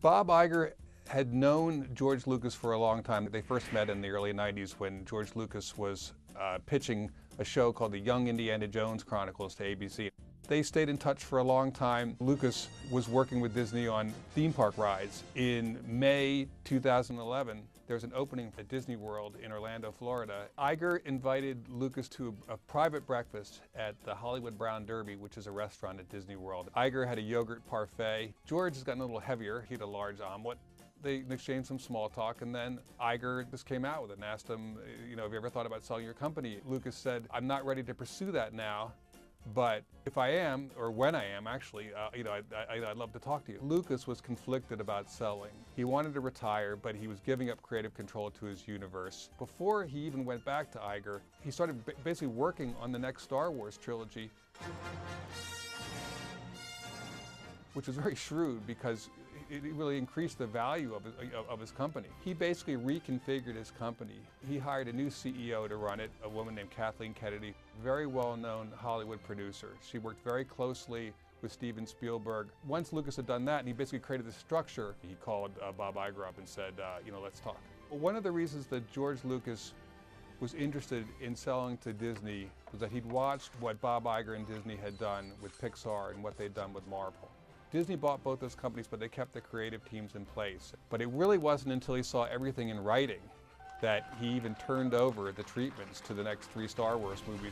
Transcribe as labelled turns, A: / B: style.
A: Bob Iger had known George Lucas for a long time. They first met in the early 90s when George Lucas was pitching a show called The Young Indiana Jones Chronicles to ABC. They stayed in touch for a long time. Lucas was working with Disney on theme park rides. In May 2011, there was an opening at Disney World in Orlando, Florida. Iger invited Lucas to a private breakfast at the Hollywood Brown Derby, which is a restaurant at Disney World. Iger had a yogurt parfait. George has gotten a little heavier. He had a large omelet. They exchanged some small talk, and then Iger just came out with it and asked him, have you ever thought about selling your company? Lucas said, I'm not ready to pursue that now, but if I am, or when I am actually, I'd love to talk to you. Lucas was conflicted about selling. He wanted to retire, but he was giving up creative control to his universe. Before he even went back to Iger, he started basically working on the next Star Wars trilogy, which was very shrewd because it really increased the value of his company. He basically reconfigured his company. He hired a new CEO to run it, a woman named Kathleen Kennedy, very well-known Hollywood producer. She worked very closely with Steven Spielberg. Once Lucas had done that, and he basically created this structure, he called Bob Iger up and said, let's talk. One of the reasons that George Lucas was interested in selling to Disney was that he'd watched what Bob Iger and Disney had done with Pixar and what they'd done with Marvel. Disney bought both those companies, but they kept the creative teams in place. But it really wasn't until he saw everything in writing that he even turned over the treatments to the next 3 Star Wars movies.